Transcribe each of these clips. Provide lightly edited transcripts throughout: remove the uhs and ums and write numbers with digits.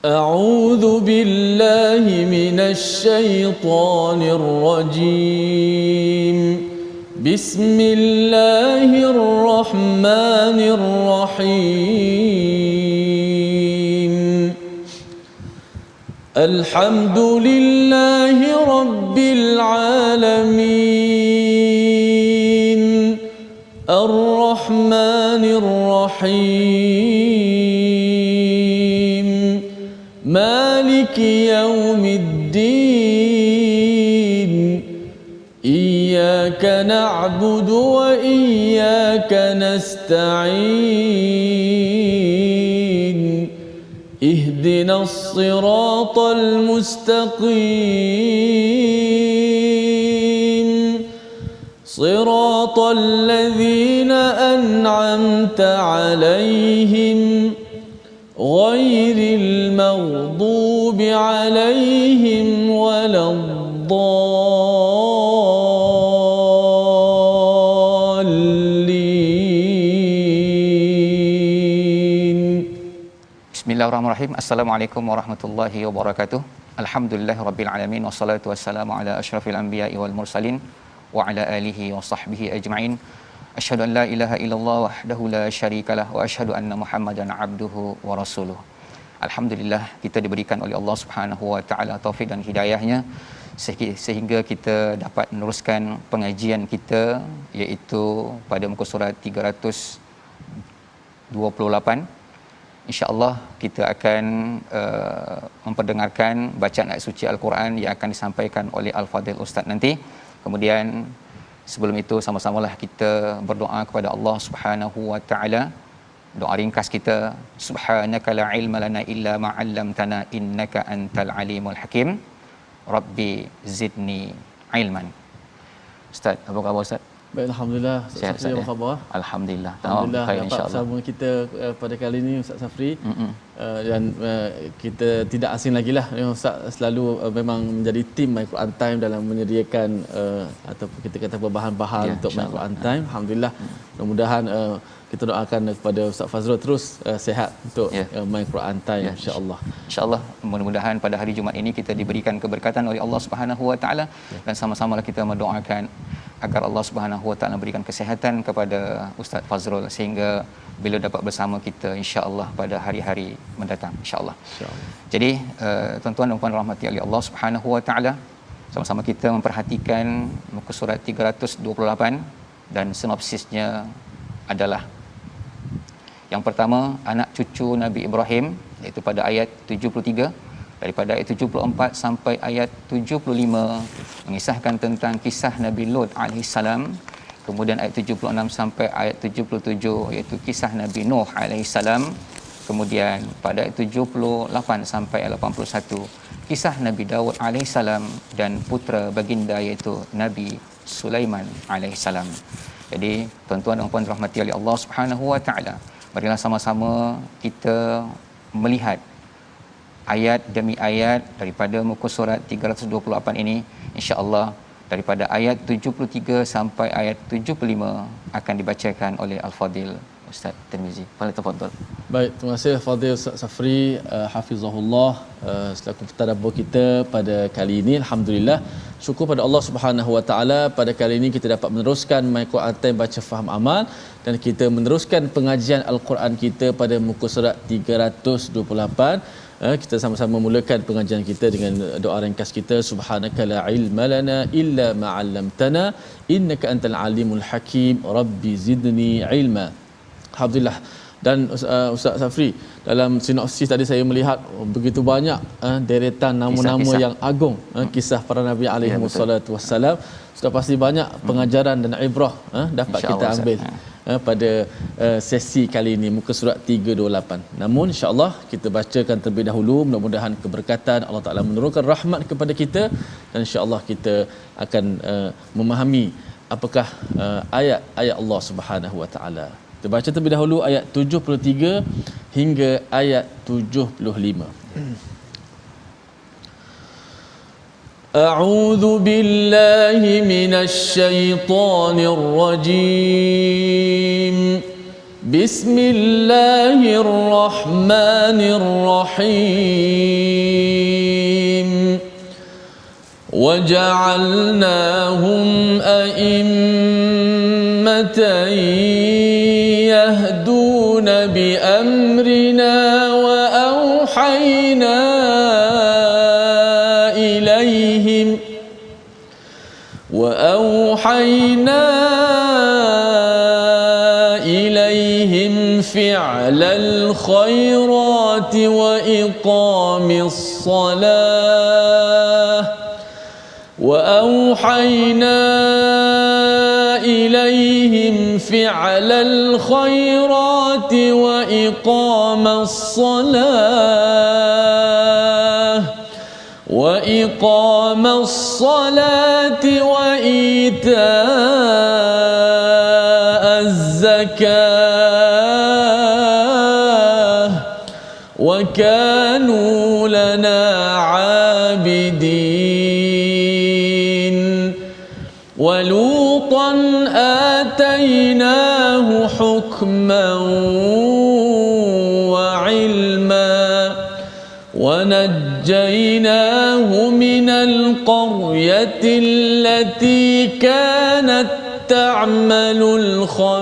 أعوذ بالله من الشيطان الرجيم بسم الله الرحمن الرحيم الحمد لله رب العالمين الرحمن الرحيم مالك يوم الدين إياك نعبد وإياك نستعين اهدنا الصراط المستقيم صراط الذين أنعمت عليهم غير المغضوب عليهم ولا الضالين. Bismillahirrahmanirrahim. Assalamualaikum warahmatullahi wabarakatuh. Alhamdulillahirabbil alamin wassalatu wassalamu ala asyrafil anbiya'i wal mursalin wa ala alihi wa sahbihi ajma'in. Asyhadu an la ilaha illallah wahdahu la syarikalah wa asyhadu anna Muhammadan abduhu wa rasuluh. Alhamdulillah, kita diberikan oleh Allah Subhanahu wa taala taufik dan hidayahnya sehingga kita dapat meneruskan pengajian kita iaitu pada muka surat 328. InsyaAllah kita akan memperdengarkan bacaan ayat suci Al-Quran yang akan disampaikan oleh Al-Fadhil Ustaz nanti. Kemudian sebelum itu sama-samalah kita berdoa kepada Allah Subhanahu wa taala. Doa ringkas kita, subhanaka la ilma lana illa ma 'allamtana innaka antal alimul hakim. Rabbi zidni ilman. Ustaz, apa khabar Ustaz? Baik, alhamdulillah. Sihat, Safri, apa khabar? Alhamdulillah. Alhamdulillah Baik, dapat insya-Allah. bersama kita pada kali ini Ustaz Safri. Dan kita tidak asing lagi lah, Ustaz selalu memang menjadi tim My Quran Time dalam menyediakan ataupun kita kata bahan-bahan untuk My Quran Time. Alhamdulillah. Mudah-mudahan kita doakan kepada Ustaz Fazrul terus sihat untuk My Quran Time, insya-Allah. InsyaAllah, mudah-mudahan pada hari Jumaat ini kita diberikan keberkatan oleh Allah Subhanahu wa taala dan sama-samalah kita mendoakan agar Allah Subhanahu wa taala berikan kesihatan kepada Ustaz Fazrul sehingga bila dapat bersama kita insya-Allah pada hari-hari mendatang insya-Allah. Jadi tuan-tuan dan puan rahmati Allah Subhanahu wa taala, sama-sama kita memperhatikan muka surat 328 dan sinopsisnya adalah yang pertama, anak cucu Nabi Ibrahim, iaitu pada ayat 73, daripada ayat 74 sampai ayat 75 mengisahkan tentang kisah Nabi Lut alaihissalam. Kemudian ayat 76 sampai ayat 77 iaitu kisah Nabi Nuh alaihissalam. Kemudian pada ayat 78 sampai ayat 81 kisah Nabi Daud alaihissalam dan putera baginda iaitu Nabi Sulaiman alaihissalam. Jadi tuan-tuan dan puan rahmati oleh Allah Subhanahu wa taala, marilah sama-sama kita melihat ayat demi ayat daripada muka surat 328 ini, insya-Allah daripada ayat 73 sampai ayat 75 akan dibacakan oleh Al-Fadhil Ustaz Tirmizi. Tafadhal. Baik, terima kasih Fadhil Ustaz Safri, hafizahullah, selaku pentadabbur kita pada kali ini. Alhamdulillah, syukur pada Allah Subhanahu wa taala, pada kali ini kita dapat meneruskan My Quran Time baca faham amal dan kita meneruskan pengajian Al-Quran kita pada muka surat 328. Kita sama-sama mulakan pengajian kita dengan doa ringkas kita, subhanaka la ilma lana illa ma 'allamtana innaka antal alimul hakim rabbi zidni ilma. Alhamdulillah. Dan Ustaz Safri, dalam sinopsis tadi saya melihat begitu banyak deretan nama-nama kisah yang agung, kisah para nabi alaihi wassalatu wassalam. Sudah pasti banyak pengajaran dan ibrah dapat kita ambil pada sesi kali ini muka surat 328. Namun insya-Allah kita bacakan terlebih dahulu, mudah-mudahan keberkatan Allah Taala menurunkan rahmat kepada kita dan insya-Allah kita akan memahami apakah ayat-ayat Allah Subhanahu wa taala. Kita baca terlebih dahulu ayat 73 hingga ayat 75. أعوذ بالله من الشيطان الرجيم بسم الله الرحمن الرحيم وجعلناهم أئمة يهدون بأمرنا وأوحينا إليهم فعل الخيرات وأوحينا إليهم فعل الخيرات وإقام الصلاة وإيتاء الزكاة وكانوا لنا عابدين ولوطا آتيناه حكما وعلما ونجيناه من القرية التي كانت تعمل الخبائث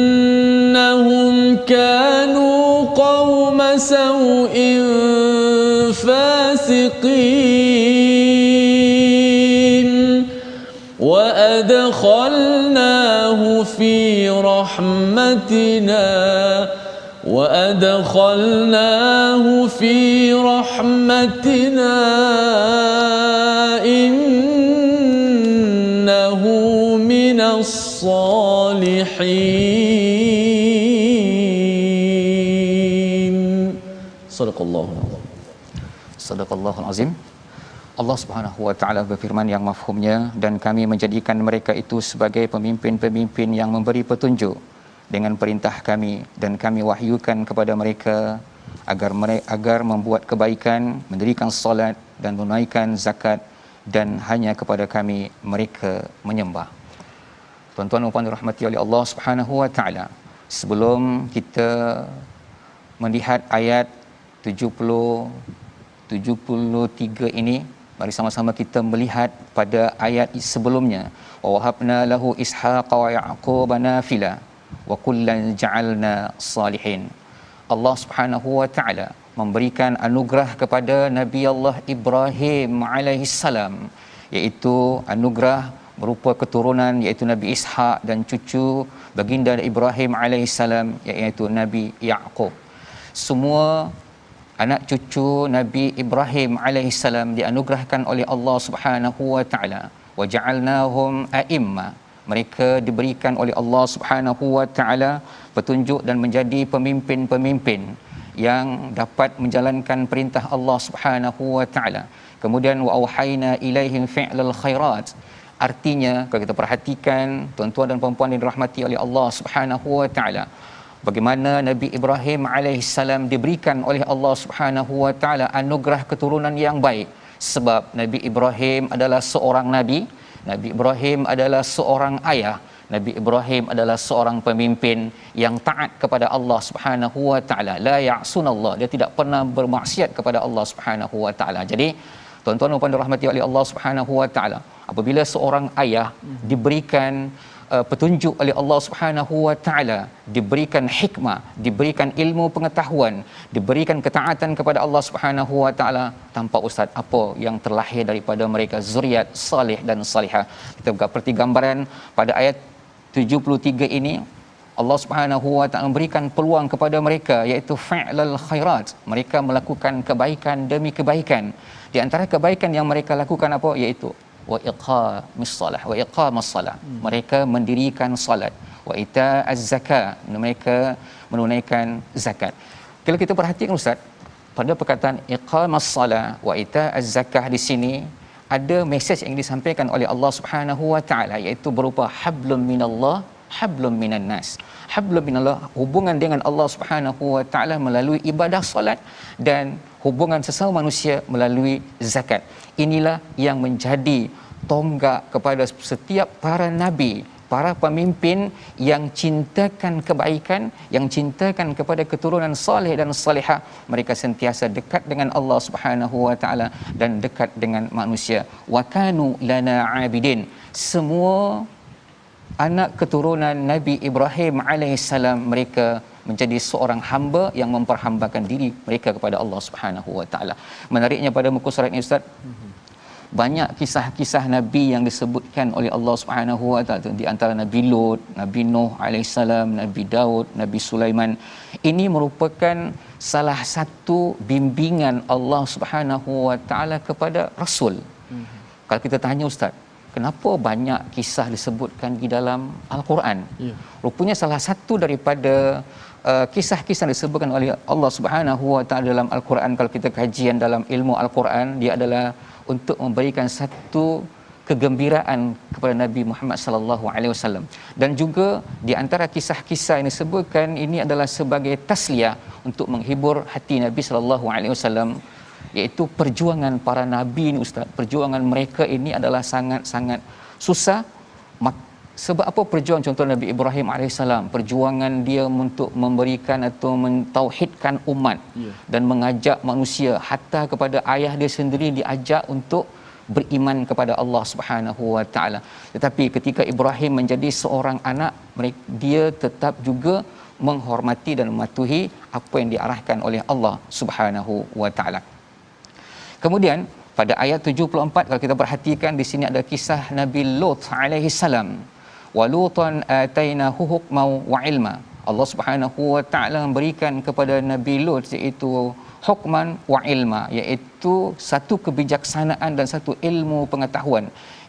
إنهم كانوا قوم سوء فاسقين وأدخلناه في رحمتنا إنه من الصالحين. صدق الله. Sadaqallahul azim. Allah Subhanahu wa taala berfirman yang mafhumnya, dan kami menjadikan mereka itu sebagai pemimpin-pemimpin yang memberi petunjuk dengan perintah kami, dan kami wahyukan kepada mereka agar membuat kebaikan, mendirikan solat dan menunaikan zakat, dan hanya kepada kami mereka menyembah. Tuan-tuan dan puan dirahmati oleh Allah Subhanahu wa taala, sebelum kita melihat ayat 73 ini, mari sama-sama kita melihat pada ayat sebelumnya. Wa wahabna lahu ishaqa wa yaquba nafila wa kullan ja'alna salihin. Allah Subhanahu wa taala memberikan anugerah kepada Nabi Allah Ibrahim alaihi salam, iaitu anugerah berupa keturunan, iaitu Nabi Ishaq, dan cucu baginda Ibrahim alaihi salam iaitu Nabi Yaqub. Semua anak cucu Nabi Ibrahim alaihi salam dianugerahkan oleh Allah Subhanahu wa taala. Wa ja'alnahum a'imma. Mereka diberikan oleh Allah Subhanahu wa taala petunjuk dan menjadi pemimpin-pemimpin yang dapat menjalankan perintah Allah Subhanahu wa taala. Kemudian wa auhayna ilaihim fi'lal khairat. Artinya kalau kita perhatikan, tuan-tuan dan puan-puan yang dirahmati oleh Allah Subhanahu wa taala, bagaimana Nabi Ibrahim alaihissalam diberikan oleh Allah Subhanahu wa taala anugerah keturunan yang baik, sebab Nabi Ibrahim adalah seorang nabi, Nabi Ibrahim adalah seorang ayah, Nabi Ibrahim adalah seorang pemimpin yang taat kepada Allah Subhanahu wa taala. La ya'sunallah, dia tidak pernah bermaksiat kepada Allah Subhanahu wa taala. Jadi tuan-tuan dan puan dirahmati oleh Allah Subhanahu wa taala, apabila seorang ayah diberikan petunjuk oleh Allah Subhanahu wa taala, diberikan hikmah, diberikan ilmu pengetahuan, diberikan ketaatan kepada Allah Subhanahu wa taala, tanpa ustaz apa yang terlahir daripada mereka zuriat salih dan salihah. Kita berperti gambaran pada ayat 73 ini, Allah Subhanahu wa taala memberikan peluang kepada mereka, iaitu fi'lal khairat. Mereka melakukan kebaikan demi kebaikan. Di antara kebaikan yang mereka lakukan apa? Iaitu wa iqamis salah, wa iqamas salah. Mereka mendirikan salat. Wa ita'az zakat, mereka menunaikan zakat. Kalau kita perhatikan ustaz, pada perkataan iqamas salah wa ita'az zakah di sini ada mesej yang disampaikan oleh Allah Subhanahu wa taala, iaitu berupa hablum minallah, hablum minan nas. Hablum minallah, hubungan dengan Allah Subhanahu wa taala melalui ibadah solat, dan hubungan sesama manusia melalui zakat. Inilah yang menjadi tonggak kepada setiap para nabi, para pemimpin yang cintakan kebaikan, yang cintakan kepada keturunan saleh dan salihah. Mereka sentiasa dekat dengan Allah Subhanahu wa taala dan dekat dengan manusia. Wa kanu lana abidin. Semua anak keturunan Nabi Ibrahim alaihissalam, mereka menjadi seorang hamba yang memperhambakan diri mereka kepada Allah Subhanahu wa taala. Menariknya pada muka surat ini Ustaz, banyak kisah-kisah Nabi yang disebutkan oleh Allah Subhanahu wa taala. Di antara Nabi Lut, Nabi Nuh alaihissalam, Nabi Daud, Nabi Sulaiman. Ini merupakan salah satu bimbingan Allah Subhanahu wa taala kepada Rasul. Kalau kita tanya Ustaz, kenapa banyak kisah disebutkan di dalam Al-Quran? Rupanya salah satu daripada kisah-kisah disebutkan oleh Allah Subhanahu wa taala dalam Al-Quran, kalau kita kajian dalam ilmu Al-Quran, dia adalah untuk memberikan satu kegembiraan kepada Nabi Muhammad sallallahu alaihi wasallam. Dan juga di antara kisah-kisah yang disebutkan ini adalah sebagai tasliyah, untuk menghibur hati Nabi sallallahu alaihi wasallam, iaitu perjuangan para nabi ini Ustaz. Perjuangan mereka ini adalah sangat-sangat susah. Sebab apa perjuangan? Contoh Nabi Ibrahim alaihissalam, perjuangan dia untuk memberikan atau mentauhidkan umat dan mengajak manusia, hatta kepada ayah dia sendiri diajak untuk beriman kepada Allah Subhanahu wa taala. Tetapi ketika Ibrahim menjadi seorang anak, dia tetap juga menghormati dan mematuhi apa yang diarahkan oleh Allah Subhanahu wa taala. Kemudian pada ayat 74, kalau kita perhatikan di sini ada kisah Nabi Lut alaihi salam. Wa lutan atainahu hukman wa ilma. Allah Subhanahu wa taala memberikan kepada Nabi Lut iaitu hukman wa ilma, iaitu satu kebijaksanaan dan satu ilmu pengetahuan.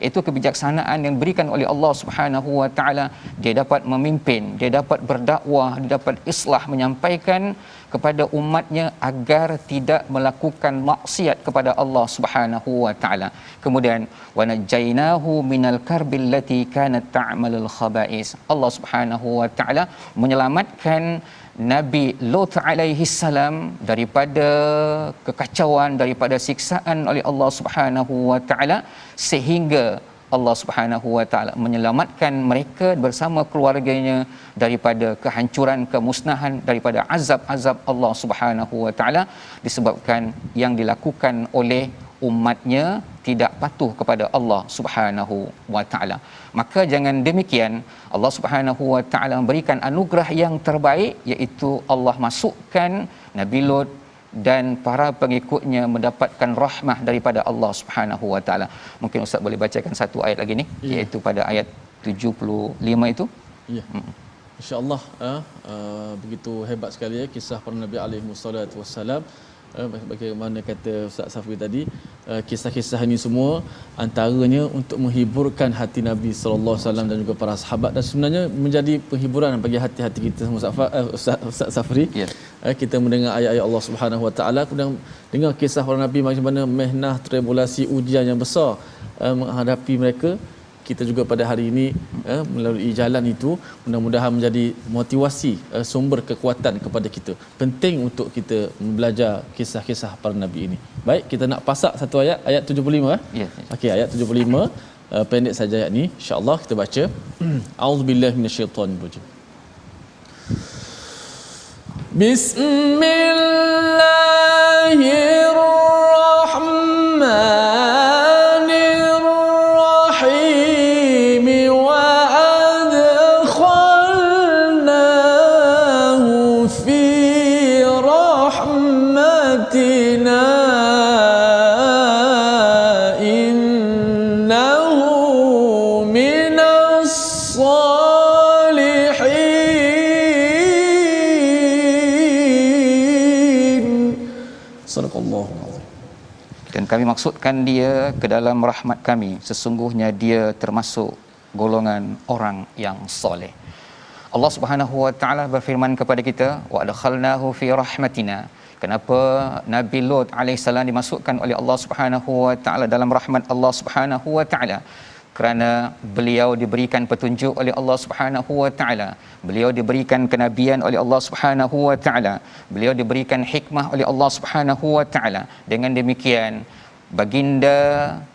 Itu kebijaksanaan yang diberikan oleh Allah Subhanahu wa taala. Dia dapat memimpin, dia dapat berdakwah, dia dapat islah, menyampaikan kepada umatnya agar tidak melakukan maksiat kepada Allah Subhanahu wa taala. Kemudian wa najainahu minal karbil lati kanat ta'malul khaba'is. Allah Subhanahu wa taala menyelamatkan Nabi Lut alaihi salam daripada kekacauan, daripada siksaan oleh Allah Subhanahu wa taala, sehingga Allah Subhanahu wa taala menyelamatkan mereka bersama keluarganya daripada kehancuran, kemusnahan, daripada azab-azab Allah Subhanahu wa taala, disebabkan yang dilakukan oleh umatnya tidak patuh kepada Allah Subhanahu wa taala. Maka jangan demikian, Allah Subhanahu wa taala memberikan anugerah yang terbaik, iaitu Allah masukkan Nabi Lut dan para pengikutnya mendapatkan rahmah daripada Allah Subhanahu wa taala. Mungkin Ustaz boleh bacakan satu ayat lagi ni, iaitu pada ayat 75 itu. Ya. Insya-Allah begitu hebat sekali ya kisah para nabi alaihi wassalatu wassalam. Bagaimana kata Ustaz Safri tadi, kisah-kisah ini semua antaranya untuk menghiburkan hati Nabi sallallahu alaihi wasallam dan juga para sahabat, dan sebenarnya menjadi penghiburan bagi hati-hati kita semua. Ustaz Safri, kita mendengar ayat-ayat Allah Subhanahu wa taala, kemudian dengar kisah para nabi macam mana mehnah, tribulasi, ujian yang besar menghadapi mereka. Kita juga pada hari ini melalui jalan itu mudah-mudahan menjadi motivasi, sumber kekuatan kepada kita. Penting untuk kita belajar kisah-kisah para nabi ini. Baik, kita nak pasak satu ayat 75. Ya. Okey, ayat 75 pendek saja ayat ni, insya-Allah kita baca. A'udzubillahi minasyaitonirrajim. Bismillahirrahmanirrahim. Wa adkhalnahu fi rahmatina innahu minas salihin. Sadaqallahu azim. Dan kami maksudkan dia ke dalam rahmat kami, sesungguhnya dia termasuk golongan orang yang soleh. Allah Subhanahu wa taala berfirman kepada kita, wa adkhalnahu fi rahmatina. Kenapa Nabi Lut alaihissalam dimasukkan oleh Allah Subhanahu wa taala dalam rahmat Allah Subhanahu wa taala? Kerana beliau diberikan petunjuk oleh Allah Subhanahu wa taala, beliau diberikan kenabian oleh Allah Subhanahu wa taala, beliau diberikan hikmah oleh Allah Subhanahu wa taala. Dengan demikian baginda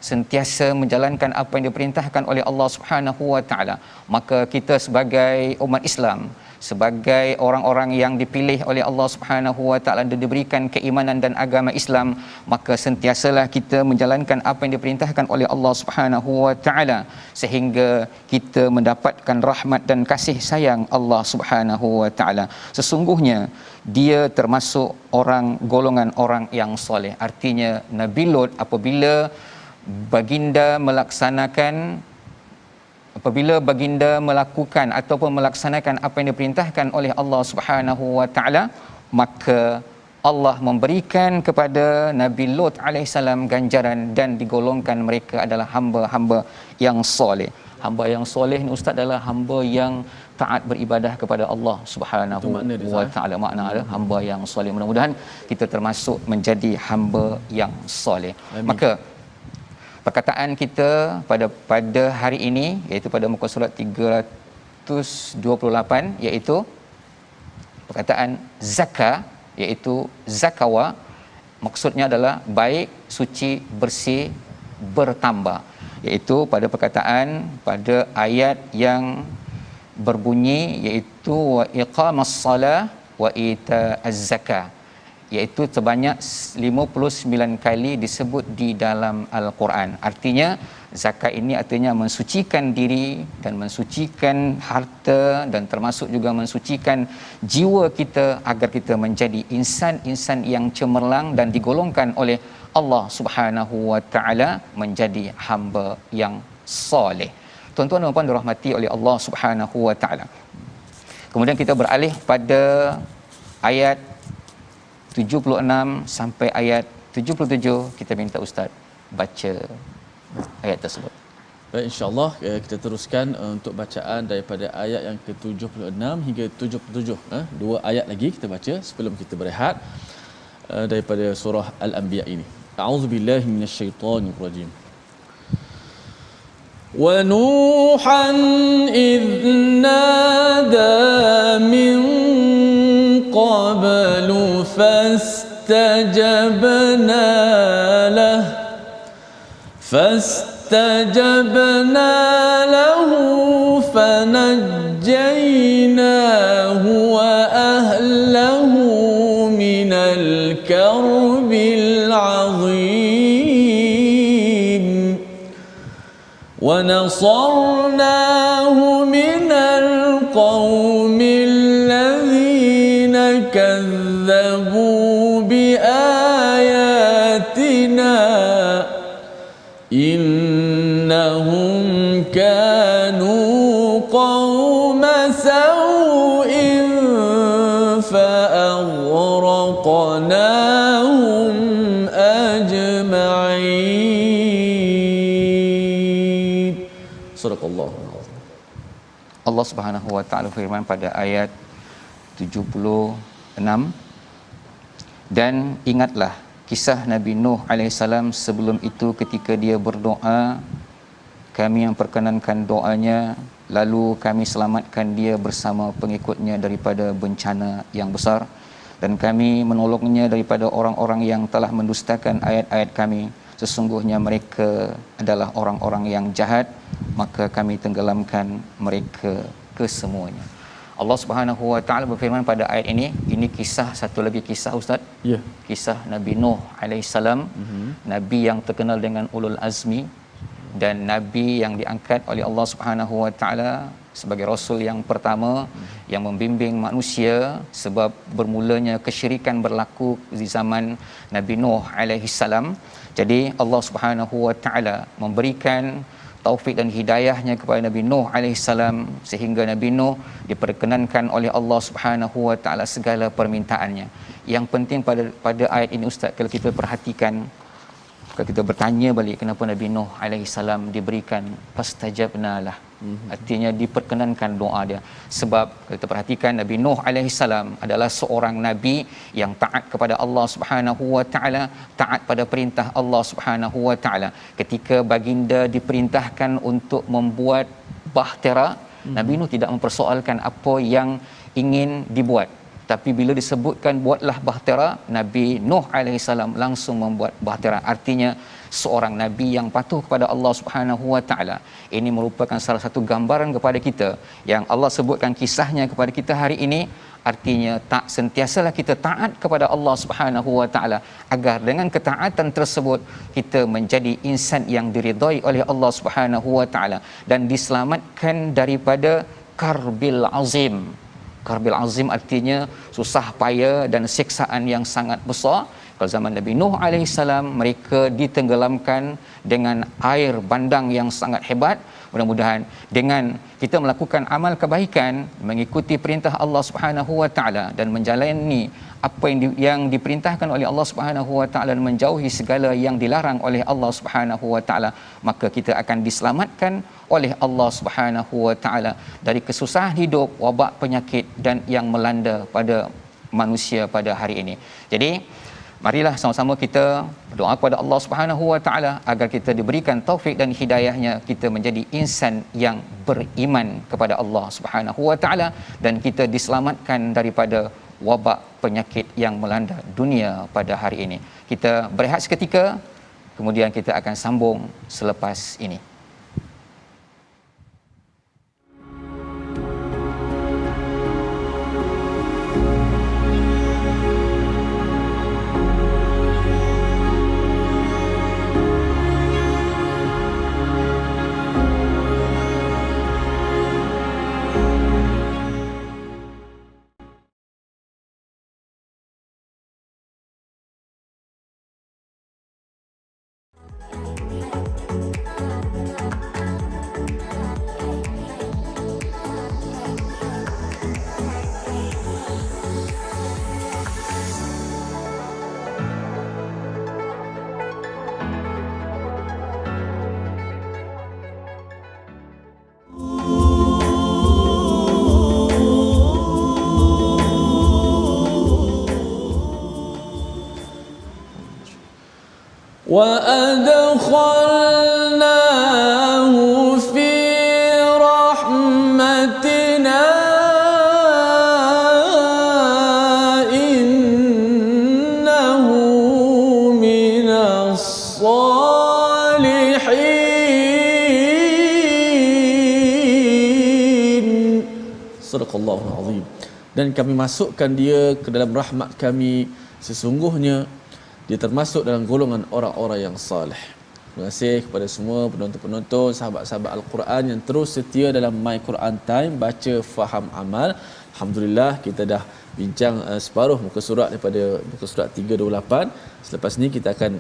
sentiasa menjalankan apa yang diperintahkan oleh Allah Subhanahu wa taala, maka kita sebagai umat Islam, sebagai orang-orang yang dipilih oleh Allah Subhanahu wa taala dan diberikan keimanan dan agama Islam, maka sentiasalah kita menjalankan apa yang diperintahkan oleh Allah Subhanahu wa taala sehingga kita mendapatkan rahmat dan kasih sayang Allah Subhanahu wa taala. Sesungguhnya dia termasuk orang golongan orang yang soleh. Artinya Nabi Lut apabila baginda melakukan ataupun melaksanakan apa yang diperintahkan oleh Allah Subhanahu wa taala, maka Allah memberikan kepada Nabi Lut alaihissalam ganjaran dan digolongkan mereka adalah hamba-hamba yang soleh. Hamba yang soleh ni ustaz adalah hamba yang taat beribadah kepada Allah Subhanahu wa taala. Makna ada hamba yang soleh. Mudah-mudahan kita termasuk menjadi hamba yang soleh. Amin. Maka perkataan kita pada hari ini iaitu pada muka surat 328 iaitu perkataan zakah, iaitu zakawa, maksudnya adalah baik, suci, bersih, bertambah, iaitu pada perkataan pada ayat yang berbunyi iaitu wa iqamas salah wa ita'az zakah, iaitu sebanyak 59 kali disebut di dalam Al-Quran. Artinya zakat ini artinya mensucikan diri dan mensucikan harta dan termasuk juga mensucikan jiwa kita agar kita menjadi insan-insan yang cemerlang dan digolongkan oleh Allah Subhanahu wa taala menjadi hamba yang soleh. Tuan-tuan dan puan dirahmati oleh Allah Subhanahu wa taala. Kemudian kita beralih pada ayat 76 sampai ayat 77. Kita minta ustaz baca ayat tersebut. Baik, insya-Allah kita teruskan untuk bacaan daripada ayat yang ke-76 hingga 77. Dua ayat lagi kita baca sebelum kita berehat daripada surah Al-Anbiya ini. A'udzubillahi minasyaitonirrajim. Wa Nuhan idh nada min qablu فاستجبنا له فنجيناه وأهله من الكرب العظيم ونصرناه من القوم الذين كذبوا بآياتنا إنهم كانوا قوم سوء فأغرقناهم أجمعين. صدق الله. Allah Subhanahu wa taala firman pada ayat 76, dan ingatlah kisah Nabi Nuh alaihissalam sebelum itu ketika dia berdoa, kami yang perkenankan doanya, lalu kami selamatkan dia bersama pengikutnya daripada bencana yang besar, dan kami menolongnya daripada orang-orang yang telah mendustakan ayat-ayat kami. Sesungguhnya mereka adalah orang-orang yang jahat, maka kami tenggelamkan mereka kesemuanya. Allah Subhanahu wa taala berfirman pada ayat ini kisah, satu lagi kisah ustaz. Ya. Kisah Nabi Nuh alaihissalam, nabi yang terkenal dengan ulul azmi dan nabi yang diangkat oleh Allah Subhanahu wa taala sebagai rasul yang pertama yang membimbing manusia, sebab bermulanya kesyirikan berlaku di zaman Nabi Nuh alaihissalam. Jadi Allah Subhanahu wa taala memberikan taufik dan hidayahnya kepada Nabi Nuh alaihissalam sehingga Nabi Nuh diperkenankan oleh Allah Subhanahu wa taala segala permintaannya. Yang penting pada ayat ini ustaz, kalau kita perhatikan, kalau kita bertanya balik kenapa Nabi Nuh alaihissalam diberikan fastajabnalah, artinya diperkenankan doa dia. Sebab kalau kita perhatikan Nabi Nuh alaihissalam adalah seorang nabi yang taat kepada Allah Subhanahu wa taala, taat pada perintah Allah Subhanahu wa taala. Ketika baginda diperintahkan untuk membuat bahtera, Nabi Nuh tidak mempersoalkan apa yang ingin dibuat. Tapi bila disebutkan buatlah bahtera, Nabi Nuh alaihi salam langsung membuat bahtera. Artinya seorang nabi yang patuh kepada Allah Subhanahu wa taala. Ini merupakan salah satu gambaran kepada kita yang Allah sebutkan kisahnya kepada kita hari ini. Artinya tak sentiasalah kita taat kepada Allah Subhanahu wa taala, agar dengan ketaatan tersebut kita menjadi insan yang diridai oleh Allah Subhanahu wa taala dan diselamatkan daripada karbil azim. Karbil azim artinya susah payah dan siksaan yang sangat besar. Kalau zaman Nabi Nuh alaihissalam, mereka ditenggelamkan dengan air bandang yang sangat hebat. Mudah-mudahan dengan kita melakukan amal kebaikan, mengikuti perintah Allah Subhanahu wa taala dan menjalani apa yang diperintahkan oleh Allah Subhanahu wa taala dan menjauhi segala yang dilarang oleh Allah Subhanahu wa taala, maka kita akan diselamatkan oleh Allah Subhanahu wa taala dari kesusahan hidup, wabak penyakit dan yang melanda pada manusia pada hari ini. Jadi marilah sama-sama kita berdoa kepada Allah Subhanahu wa taala agar kita diberikan taufik dan hidayahnya, kita menjadi insan yang beriman kepada Allah Subhanahu wa taala dan kita diselamatkan daripada wabak penyakit yang melanda dunia pada hari ini. Kita berehat seketika, kemudian kita akan sambung selepas ini. وأدخلناه في رحمتنا إنه من الصالحين. Sadaqallahul azim. Dan kami masukkan dia ke dalam rahmat kami, sesungguhnya dia termasuk dalam golongan orang-orang yang saleh. Terima kasih kepada semua penonton-penonton, sahabat-sahabat Al-Quran yang terus setia dalam My Quran Time, baca, faham, amal. Alhamdulillah, kita dah bincang separuh muka surat daripada muka surat 328. Selepas ni kita akan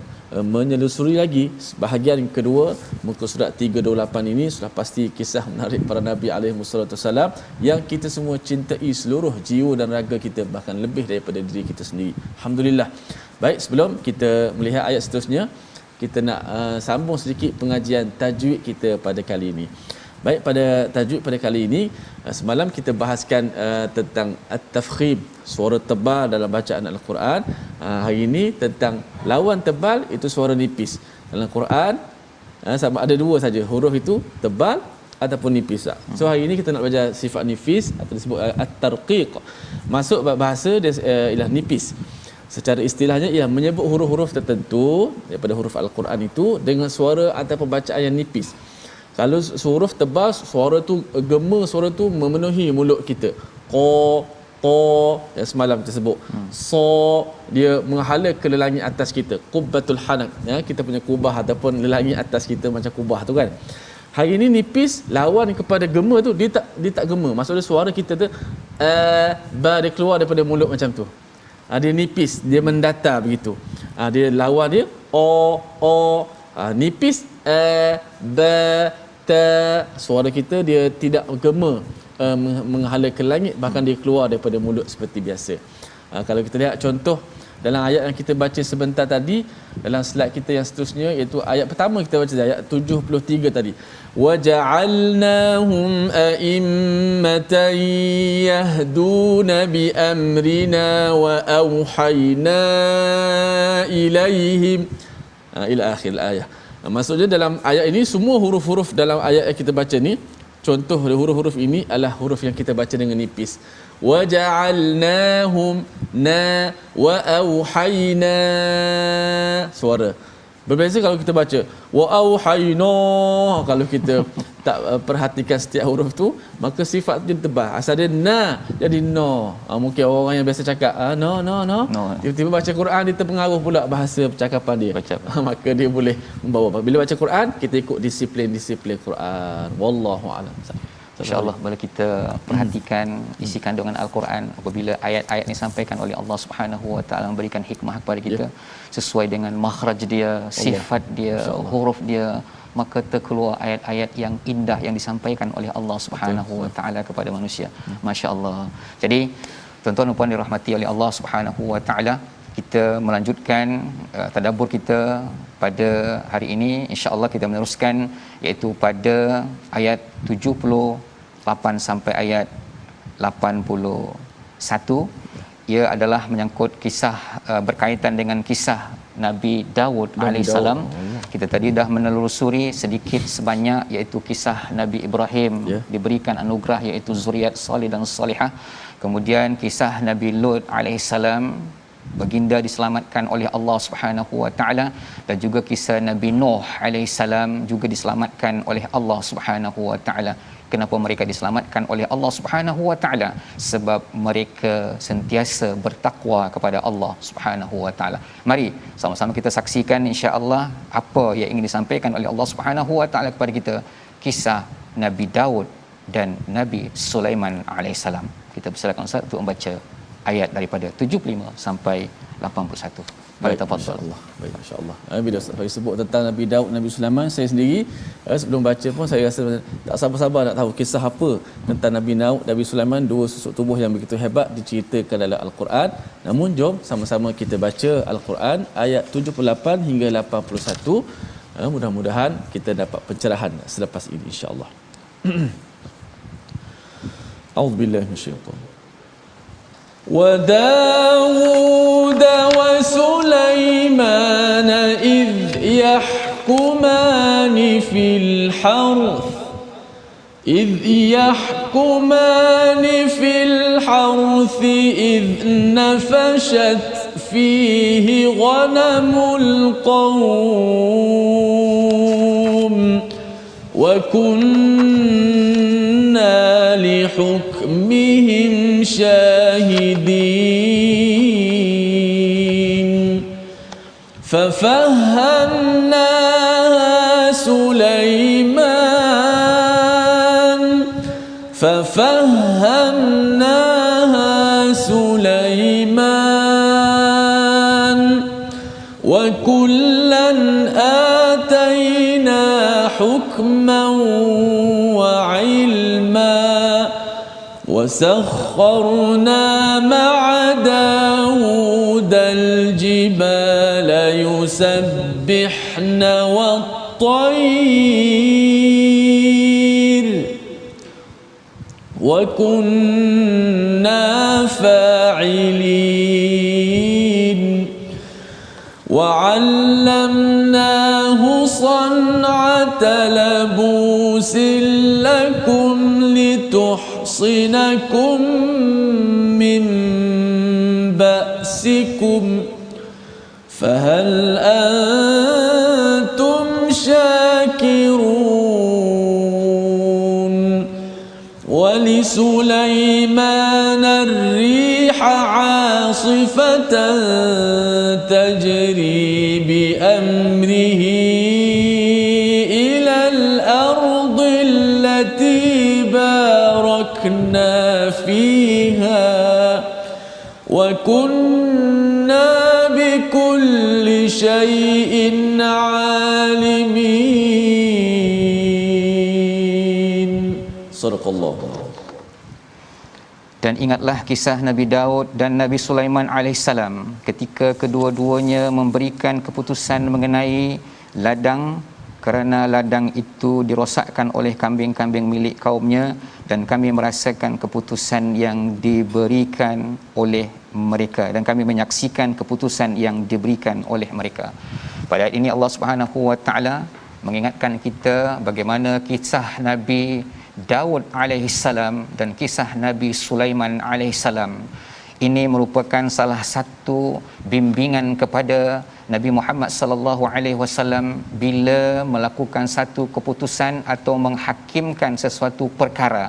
menyelusuri lagi bahagian kedua muka surat 328 ini. Sudah pasti kisah menarik para Nabi alaihissalam yang kita semua cintai seluruh jiwa dan raga kita, bahkan lebih daripada diri kita sendiri. Alhamdulillah. Baik, sebelum kita melihat ayat seterusnya, kita nak sambung sedikit pengajian tajwid kita pada kali ini. Baik, pada tajwid pada kali ini, semalam kita bahaskan tentang at-tafkhim, suara tebal dalam bacaan Al-Quran. Hari ini tentang lawan tebal, itu suara nipis. Dalam Quran sama ada dua saja, huruf itu tebal ataupun nipis. So hari ini kita nak belajar sifat nipis atau disebut at-tarqiq. Masuk bahasa dia ialah nipis. Secara istilahnya ia menyebut huruf-huruf tertentu daripada huruf Al-Quran itu dengan suara ataupun bacaan yang nipis. Kalau huruf tebal, suara tu gema, suara tu memenuhi mulut kita. Qa, ta yang semalam kita sebut. Sa, dia menghala ke lelangi atas kita. Qubbatul hanak, ya, kita punya kubah ataupun lelangi atas kita macam kubah tu kan. Hari ini nipis lawan kepada gema tu, dia tak gema. Maksudnya suara kita tu dia keluar daripada mulut macam tu. Dia nipis, dia mendatar begitu. Dia lawan dia nipis ba ta, suara kita dia tidak gema menghala ke langit, bahkan dia keluar daripada mulut seperti biasa. Kalau kita lihat contoh dalam ayat yang kita baca sebentar tadi, dalam slide kita yang seterusnya, iaitu ayat pertama kita baca ayat 73 tadi. وَجَعَلْنَاهُمْ أَئِمَّةً يَهْدُونَ بِأَمْرِنَا وَأَوْحَيْنَا إِلَيْهِمْ ila akhir ayat. Maksudnya dalam ayat ini semua huruf-huruf dalam ayat yang kita baca ni contoh huruf-huruf ini adalah huruf yang kita baca dengan nipis. Waja'alnahum na wa auhayna, suara. Berbeza kalau kita baca wa auhayna, kalau kita tak perhatikan setiap huruf tu, maka sifat tu tebal. Asal dia na jadi no. Mungkin orang yang biasa cakap no. Tiba-tiba baca Quran dia terpengaruh pula bahasa percakapan dia. Maka dia boleh membawa. Bila baca Quran, kita ikut disiplin Quran. Wallahu a'lam. InsyaAllah bila kita perhatikan isi kandungan Al-Quran, apabila ayat-ayat ini disampaikan oleh Allah Subhanahu Wa Taala memberikan hikmah kepada kita sesuai dengan makhraj dia, sifat dia, huruf dia, maka terkeluar ayat-ayat yang indah yang disampaikan oleh Allah Subhanahu Wa Taala kepada manusia. Masya-Allah. Jadi tuan-tuan dan puan dirahmati oleh Allah Subhanahu Wa Taala, kita melanjutkan tadabbur kita pada hari ini. Insya-Allah kita meneruskan iaitu pada ayat 78 sampai ayat 81. Ia adalah menyangkut kisah berkaitan dengan kisah Nabi Daud alaihissalam. Kita tadi dah menelusuri sedikit sebanyak iaitu kisah Nabi Ibrahim diberikan anugerah iaitu zuriat salih dan salihah. Kemudian kisah Nabi Lut alaihissalam, baginda diselamatkan oleh Allah Subhanahu Wa Taala, dan juga kisah Nabi Nuh alaihissalam juga diselamatkan oleh Allah Subhanahu Wa Taala. Kenapa mereka diselamatkan oleh Allah Subhanahu Wa Taala? Sebab mereka sentiasa bertakwa kepada Allah Subhanahu Wa Taala. Mari sama-sama kita saksikan insya-Allah apa yang ingin disampaikan oleh Allah Subhanahu Wa Taala kepada kita, kisah Nabi Daud dan Nabi Sulaiman alaihissalam. Kita persilakan Ustaz untuk membaca ayat daripada 75 sampai 81. Pada tafadhal. Baik, insya-Allah. Bila Ustaz sebut tentang Nabi Daud, Nabi Sulaiman, saya sendiri sebelum baca pun saya rasa tak sabar-sabar nak tahu kisah apa tentang Nabi Daud, Nabi Sulaiman, dua susuk tubuh yang begitu hebat diceritakan dalam Al-Quran. Namun jom sama-sama kita baca Al-Quran ayat 78 hingga 81. Mudah-mudahan kita dapat pencerahan selepas ini insya-Allah. A'udzubillahi minasyaitanir وداود وسليمان إذ يحكمان في الحرث إذ نفشت فيه غنم القوم وكنا لحكمهم شاهدين ففهمناها سليمان وكلا آتينا حكما وعلما وسخرنا مع داود الجبال يسبحن والطير وكنا فاعلين وعلمناه صنعة لبوس لكم لتحصنكم من بأسكم فهل أنتم شاكرون ولسليمان الريح عاصفة تجري بأمره إلى الأرض التي باركنا فيها وكنا بكل شيء عالمين. صدق الله. Dan ingatlah kisah Nabi Daud dan Nabi Sulaiman alaihissalam ketika kedua-duanya memberikan keputusan mengenai ladang, kerana ladang itu dirosakkan oleh kambing-kambing milik kaumnya, dan kami merasakan keputusan yang diberikan oleh mereka dan kami menyaksikan keputusan yang diberikan oleh mereka. Pada ayat ini Allah Subhanahu Wa Taala mengingatkan kita bagaimana kisah Nabi Daud alaihissalam dan kisah Nabi Sulaiman alaihissalam ini merupakan salah satu bimbingan kepada Nabi Muhammad sallallahu alaihi wasallam bila melakukan satu keputusan atau menghakimkan sesuatu perkara.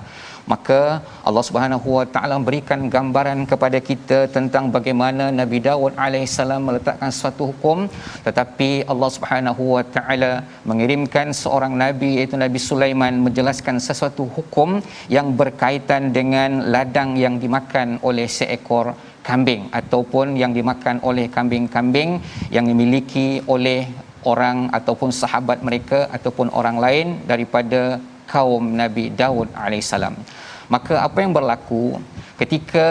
Maka Allah Subhanahu wa taala berikan gambaran kepada kita tentang bagaimana Nabi Daud alaihissalam meletakkan suatu hukum, tetapi Allah Subhanahu wa taala mengirimkan seorang nabi iaitu Nabi Sulaiman menjelaskan sesuatu hukum yang berkaitan dengan ladang yang dimakan oleh seekor kambing ataupun yang dimakan oleh kambing-kambing yang dimiliki oleh orang ataupun sahabat mereka ataupun orang lain daripada kaum Nabi Daud alaihissalam. Maka apa yang berlaku ketika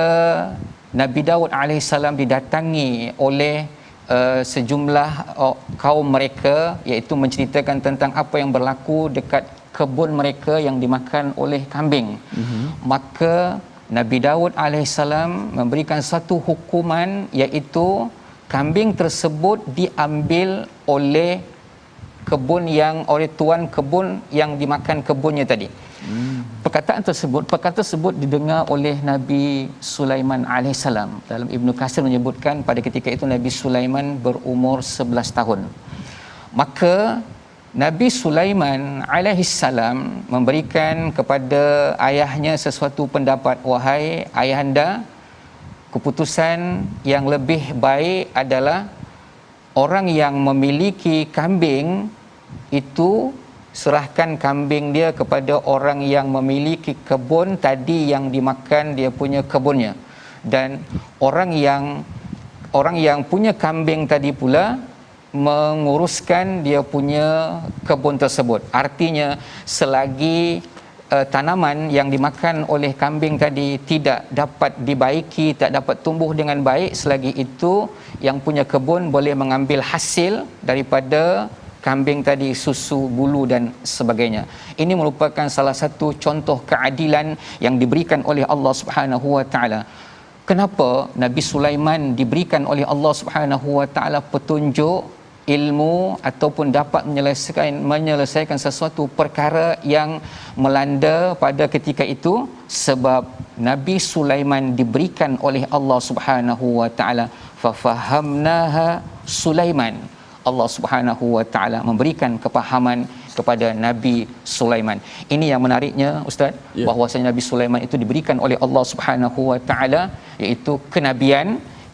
Nabi Daud alaihissalam didatangi oleh sejumlah kaum mereka, iaitu menceritakan tentang apa yang berlaku dekat kebun mereka yang dimakan oleh kambing. Maka Nabi Daud alaihissalam memberikan satu hukuman, iaitu kambing tersebut diambil oleh kebun yang oleh tuan kebun yang dimakan kebunnya tadi. Perkataan tersebut didengar oleh Nabi Sulaiman alaihissalam. Dalam Ibnu Katsir menyebutkan pada ketika itu Nabi Sulaiman berumur 11 tahun. Maka Nabi Sulaiman alaihissalam memberikan kepada ayahnya sesuatu pendapat, wahai ayahanda, keputusan yang lebih baik adalah orang yang memiliki kambing itu serahkan kambing dia kepada orang yang memiliki kebun tadi yang dimakan dia punya kebunnya, dan orang yang punya kambing tadi pula menguruskan dia punya kebun tersebut. Artinya selagi tanaman yang dimakan oleh kambing tadi tidak dapat dibaiki, tak dapat tumbuh dengan baik, selagi itu yang punya kebun boleh mengambil hasil daripada kambing tadi, susu, bulu dan sebagainya. Ini merupakan salah satu contoh keadilan yang diberikan oleh Allah Subhanahu wa taala. Kenapa Nabi Sulaiman diberikan oleh Allah Subhanahu wa taala petunjuk ilmu ataupun dapat menyelesaikan sesuatu perkara yang melanda pada ketika itu? Sebab Nabi Sulaiman diberikan oleh Allah Subhanahu wa taala fafahamnaha Sulaiman. Allah Subhanahu wa taala memberikan kepahaman kepada Nabi Sulaiman. Ini yang menariknya Ustaz, bahwasanya Nabi Sulaiman itu diberikan oleh Allah Subhanahu wa taala iaitu kenabian.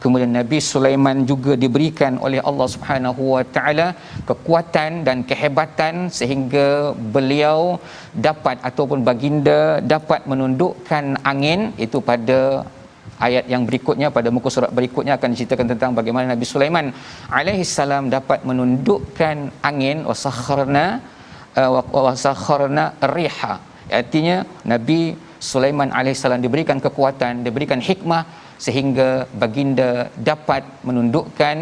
Kemudian Nabi Sulaiman juga diberikan oleh Allah Subhanahu wa taala kekuatan dan kehebatan sehingga beliau dapat ataupun baginda dapat menundukkan angin. Itu pada ayat yang berikutnya, pada muka surat berikutnya akan diceritakan tentang bagaimana Nabi Sulaiman alaihissalam dapat menundukkan angin, wasakharna riha. Artinya Nabi Sulaiman alaihissalam diberikan kekuatan, diberikan hikmah sehingga baginda dapat menundukkan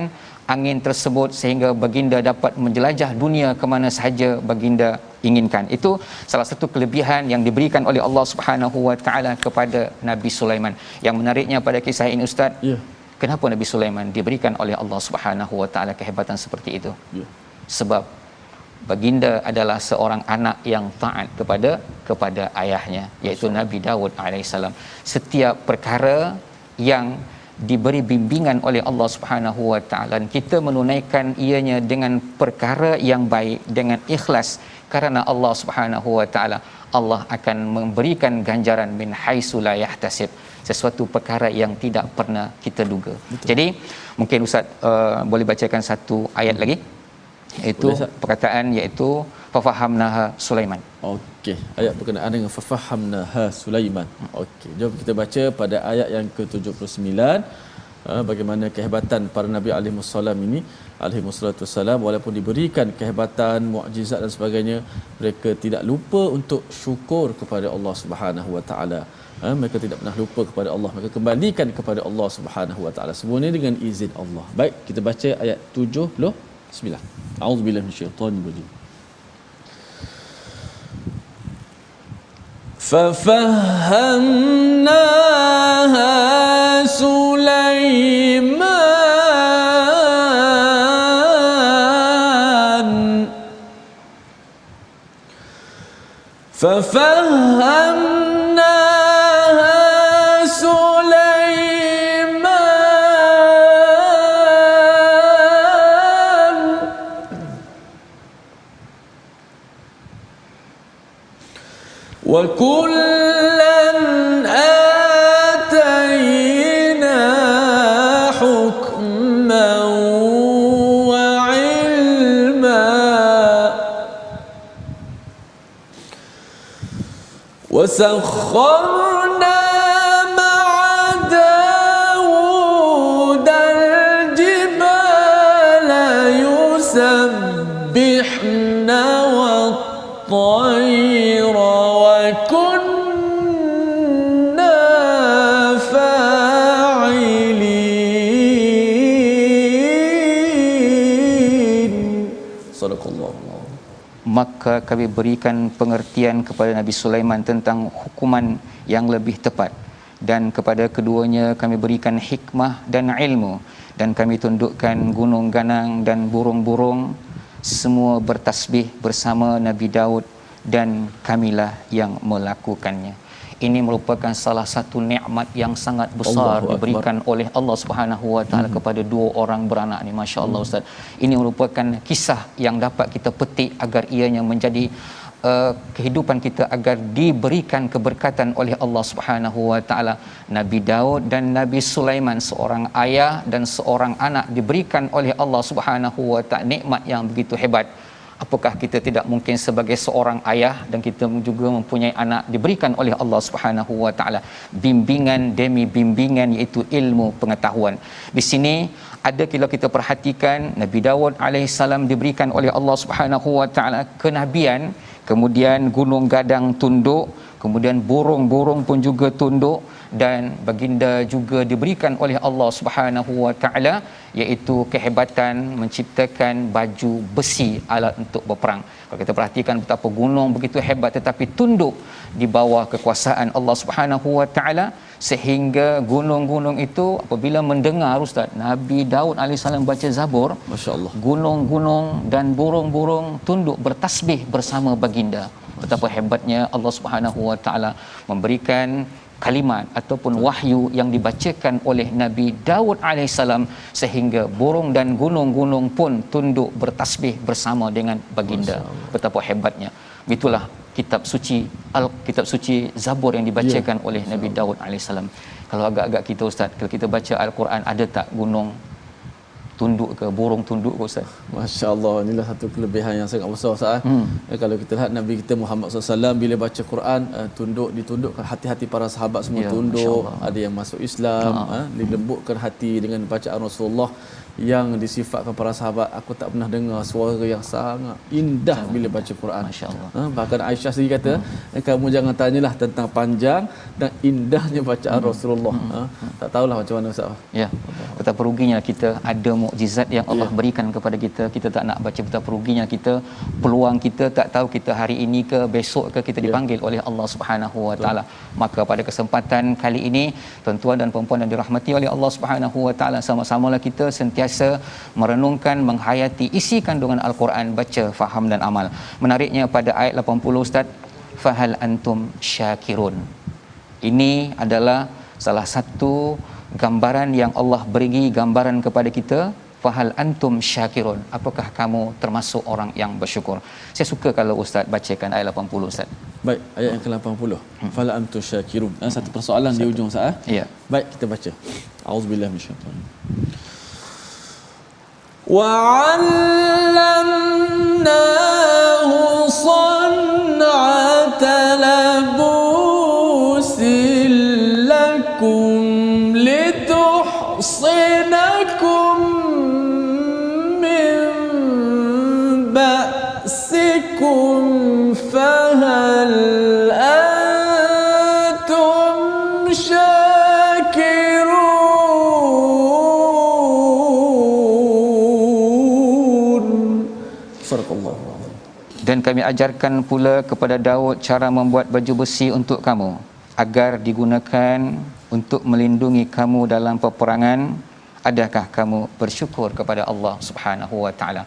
angin tersebut, sehingga baginda dapat menjelajah dunia ke mana sahaja baginda inginkan. Itu salah satu kelebihan yang diberikan oleh Allah Subhanahu wa taala kepada Nabi Sulaiman. Yang menariknya pada kisah ini Ustaz, kenapa Nabi Sulaiman diberikan oleh Allah Subhanahu wa taala kehebatan seperti itu? Sebab baginda adalah seorang anak yang taat kepada ayahnya, iaitu Nabi Daud alaihissalam. Setiap perkara yang diberi bimbingan oleh Allah Subhanahu wa taala, dan kita menunaikan ianya dengan perkara yang baik, dengan ikhlas kerana Allah Subhanahu wa taala, Allah akan memberikan ganjaran min haitsu la yahtasib, sesuatu perkara yang tidak pernah kita duga. Betul. Jadi mungkin Ustaz boleh bacakan satu ayat lagi, iaitu perkataan iaitu fafahamnaha Sulaiman. Okey, ayat berkenaan dengan fafahamnaha Sulaiman. Okey, jom kita baca pada ayat yang ke-79, bagaimana kehebatan para nabi alaihimussalam walaupun diberikan kehebatan, mukjizat dan sebagainya, mereka tidak lupa untuk syukur kepada Allah Subhanahu wa taala. Mereka tidak pernah lupa kepada Allah, mereka kembalikan kepada Allah Subhanahu wa taala, semuanya dengan izin Allah. Baik, kita baca ayat 79. A'udzubillahi minasyaitanir rajim. فَفَهَّمْنَاهَا سُلَيْمَانَ ففهمناها سليمان وكلا آتينا حكما وعلما وسخرنا مع داود الجبال يسبحن والطير وكنا فاعلين صدق الله. Maka kami berikan pengertian kepada Nabi Sulaiman tentang hukuman yang lebih tepat, dan kepada keduanya kami berikan hikmah dan ilmu, dan kami tundukkan gunung ganang dan burung-burung semua bertasbih bersama Nabi Daud, dan kamilah yang melakukannya. Ini merupakan salah satu nikmat yang sangat besar diberikan oleh Allah Subhanahu Wa Taala kepada dua orang beranak ni. Masya-Allah Ustaz. Ini merupakan kisah yang dapat kita petik agar ianya menjadi kehidupan kita, agar diberikan keberkatan oleh Allah Subhanahu Wa Taala. Nabi Daud dan Nabi Sulaiman, seorang ayah dan seorang anak, diberikan oleh Allah Subhanahu Wa Taala nikmat yang begitu hebat. Apakah kita tidak mungkin sebagai seorang ayah dan kita juga mempunyai anak diberikan oleh Allah Subhanahu Wa Taala bimbingan demi bimbingan, iaitu ilmu pengetahuan. Di sini ada, kalau kita perhatikan, Nabi Daud alaihissalam diberikan oleh Allah Subhanahu Wa Taala kenabian, kemudian gunung gadang tunduk, kemudian burung-burung pun juga tunduk, dan baginda juga diberikan oleh Allah Subhanahu Wa Taala iaitu kehebatan menciptakan baju besi, alat untuk berperang. Kalau kita perhatikan betapa gunung begitu hebat tetapi tunduk di bawah kekuasaan Allah Subhanahu Wa Taala, sehingga gunung-gunung itu apabila mendengar Ustaz Nabi Daud alaihissalam baca Zabur, masya-Allah, gunung-gunung dan burung-burung tunduk bertasbih bersama baginda. Betapa hebatnya Allah Subhanahu Wa Taala memberikan kalimat ataupun wahyu yang dibacakan oleh Nabi Daud alaihissalam sehingga burung dan gunung-gunung pun tunduk bertasbih bersama dengan baginda. Betapa hebatnya. Itulah kitab suci, kitab suci Zabur yang dibacakan oleh Nabi Daud alaihissalam. Kalau agak-agak kita Ustaz, kalau kita baca Al-Quran, ada tak gunung tunduk ke, burung tunduk ke Ustaz? Masya-Allah, inilah satu kelebihan yang sangat besar Ustaz. Kalau kita lihat Nabi kita Muhammad SAW bila baca Quran, ditundukkan hati-hati para sahabat semua, tunduk. Ada yang masuk Islam, dilembutkan hati dengan bacaan Rasulullah yang disifatkan para sahabat. Aku tak pernah dengar suara yang sangat indah bila baca Quran. Masya-Allah. Bahkan Aisyah sendiri kata, kamu jangan tanyalah tentang panjang dan indahnya bacaan Rasulullah. Tak tahulah macam mana Ustaz. Ya. Betapa ruginya kita ada mukjizat yang Allah berikan kepada kita, kita tak nak baca. Betapa ruginya kita, peluang kita tak tahu kita hari ini ke besok ke kita dipanggil oleh Allah Subhanahu Wa Taala. Maka pada kesempatan kali ini, tuan-tuan dan puan-puan yang dirahmati oleh Allah Subhanahu Wa Taala, sama-samalah kita sentiasa merenungkan, menghayati isi kandungan Al-Quran, baca, faham dan amal. Menariknya pada ayat 80 Ustaz, fahal antum syakirun. Ini adalah salah satu gambaran yang Allah beri gambaran kepada kita. Fahal antum syakirun, apakah kamu termasuk orang yang bersyukur? Saya suka kalau Ustaz bacakan ayat 80 Ustaz. Baik, ayat yang ke-80. Fala antum syakirun. Satu persoalan di ujung Ustaz. Ya. Baik, kita baca. Auzubillahi minasyaitanir وعلمناه صنعة لبوس لكم لتحصنكم من بأسكم فهل أنتم شاكرون. صدق الله. Dan kami ajarkan pula kepada Daud cara membuat baju besi untuk kamu, agar digunakan untuk melindungi kamu dalam peperangan. Adakah kamu bersyukur kepada Allah Subhanahu Wa Taala?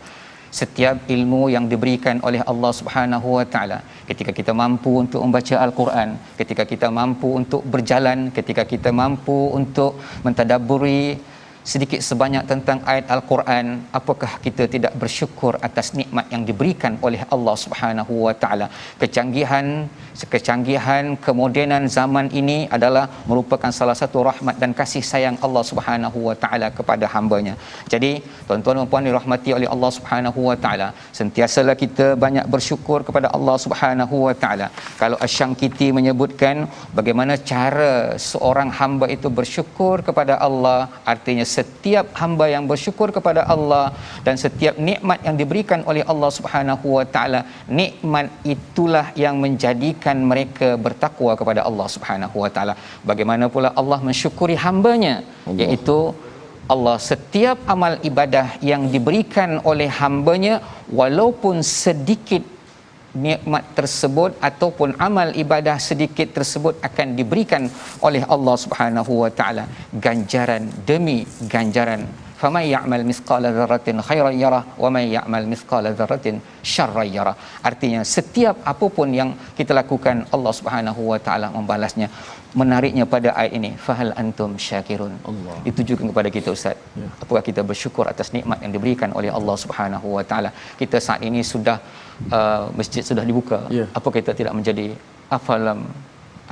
setiap ilmu yang diberikan oleh Allah Subhanahu wa taala, ketika kita mampu untuk membaca al-Quran, ketika kita mampu untuk berjalan, ketika kita mampu untuk mentadabburi sedikit sebanyak tentang ayat al-Quran, apakah kita tidak bersyukur atas nikmat yang diberikan oleh Allah Subhanahu wa taala? Kecanggihan kemodenan zaman ini adalah merupakan salah satu rahmat dan kasih sayang Allah Subhanahu wa taala kepada hamba-Nya. Jadi tuan-tuan dan puan dirahmati oleh Allah Subhanahu wa taala, sentiasalah kita banyak bersyukur kepada Allah Subhanahu wa taala. Kalau Asy-Syangkiti menyebutkan bagaimana cara seorang hamba itu bersyukur kepada Allah, artinya setiap hamba yang bersyukur kepada Allah dan setiap nikmat yang diberikan oleh Allah Subhanahu wa taala, nikmat itulah yang menjadikan mereka bertakwa kepada Allah Subhanahu wa taala. Bagaimana pula Allah mensyukuri hamba-Nya, iaitu Allah setiap amal ibadah yang diberikan oleh hamba-Nya, walaupun sedikit nikmat tersebut ataupun amal ibadah sedikit tersebut akan diberikan oleh Allah Subhanahu wa taala ganjaran demi ganjaran. Faman ya'mal mithqala dzarratin khairan yarah wa man ya'mal mithqala dzarratin syarran yarah. Artinya setiap apapun yang kita lakukan, Allah Subhanahu wa taala membalasnya. Menariknya pada ayat ini, fahal antum syakirun, Allah ditujukan kepada kita, Ustaz. Apakah kita bersyukur atas nikmat yang diberikan oleh Allah Subhanahu wa taala? Kita saat ini sudah masjid sudah dibuka. Apa kita tidak menjadi afalam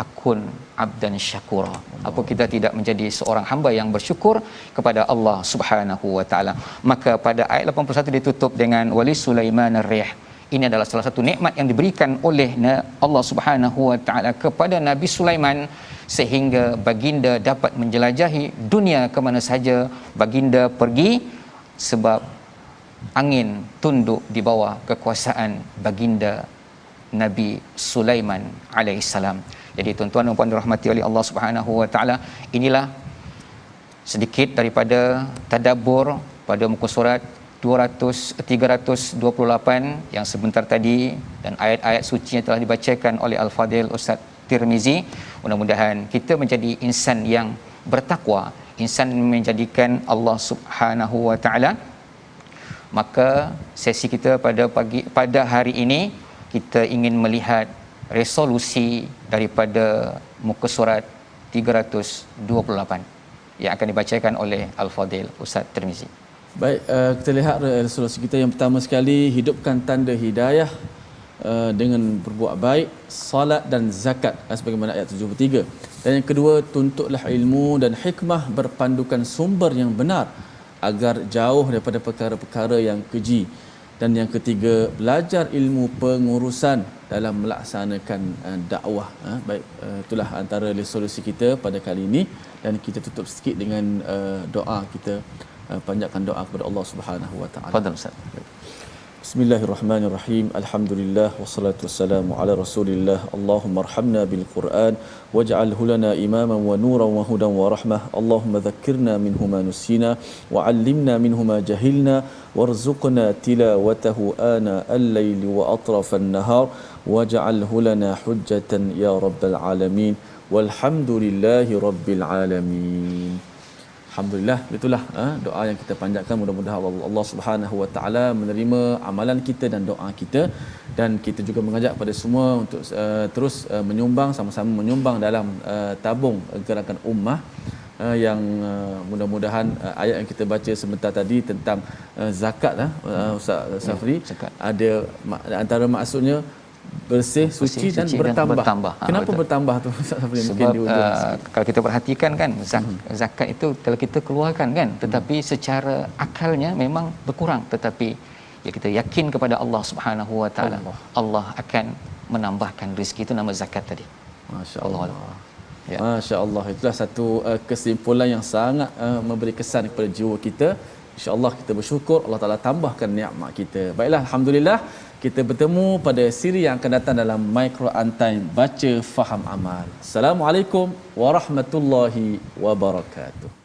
akun abdan syakura? Apa kita tidak menjadi seorang hamba yang bersyukur kepada Allah Subhanahu wa taala? Maka pada ayat 81 ditutup dengan wali Sulaiman ar-rih. Ini adalah salah satu nikmat yang diberikan oleh Allah Subhanahu wa taala kepada Nabi Sulaiman, sehingga baginda dapat menjelajahi dunia ke mana saja baginda pergi, sebab angin tunduk di bawah kekuasaan baginda Nabi Sulaiman alaihissalam. Jadi tuan-tuan dan puan dirahmati oleh Allah Subhanahu wa taala, inilah sedikit daripada tadabbur pada muka surat 328 yang sebentar tadi, dan ayat-ayat suci yang telah dibacakan oleh Al-Fadil Ustaz Tirmizi. Mudah-mudahan kita menjadi insan yang bertakwa, insan menjadikan Allah Subhanahu wa taala. Maka sesi kita pada hari ini, kita ingin melihat resolusi daripada muka surat 328 yang akan dibacakan oleh Al-Fadil Ustaz Tirmizi. Baik, kita lihat resolusi kita yang pertama sekali, hidupkan tanda hidayah dengan berbuat baik, salat dan zakat, sebagaimana ayat 73. Dan yang kedua, tuntutlah ilmu dan hikmah berpandukan sumber yang benar agar jauh daripada perkara-perkara yang keji. Dan yang ketiga, belajar ilmu pengurusan dalam melaksanakan dakwah. Baik, itulah antara resolusi kita pada kali ini, dan kita tutup sikit dengan doa kita, panjatkan doa kepada Allah Subhanahu wa taala. Fadhil Ustaz. Bismillahirrahmanirrahim. Alhamdulillah wassalatu wassalamu ala Rasulillah. Allahumma arhamna bil Quran waj'alhu lana imaman wa nuran wa hudan wa rahmah. Allahumma dhakkirna minhu ma nusina wa 'allimna minhu ma jahilna warzuqna tilawatahu ana al-laili wa atrafa an-nahar waj'alhu lana hujjatan ya rabbal alamin. Walhamdulillahi rabbil alamin. Alhamdulillah, itulah doa yang kita panjatkan. Mudah-mudahan Allah Subhanahu wa taala menerima amalan kita dan doa kita, dan kita juga mengajak pada semua untuk terus menyumbang, sama-sama menyumbang dalam tabung gerakan ummah yang mudah-mudahan ayat yang kita baca sebentar tadi tentang zakat Ustaz Safri, ada antara maksudnya bersih, suci dan bertambah. Kenapa betul. Bertambah tu Ustaz Safri? Sebab kalau kita perhatikan kan, zakat itu kalau kita keluarkan kan, tetapi secara akalnya memang berkurang, tetapi ya kita yakin kepada Allah Subhanahu wa taala, Allah akan menambahkan rezeki. Itu nama zakat tadi. Masya-Allah. Ya. Masya-Allah, itulah satu kesimpulan yang sangat memberi kesan kepada jiwa kita. InsyaAllah kita bersyukur, Allah Ta'ala tambahkan nikmat kita. Baiklah, Alhamdulillah, kita bertemu pada siri yang akan datang dalam My Quran Time, Baca Faham Amal. Assalamualaikum warahmatullahi wabarakatuh.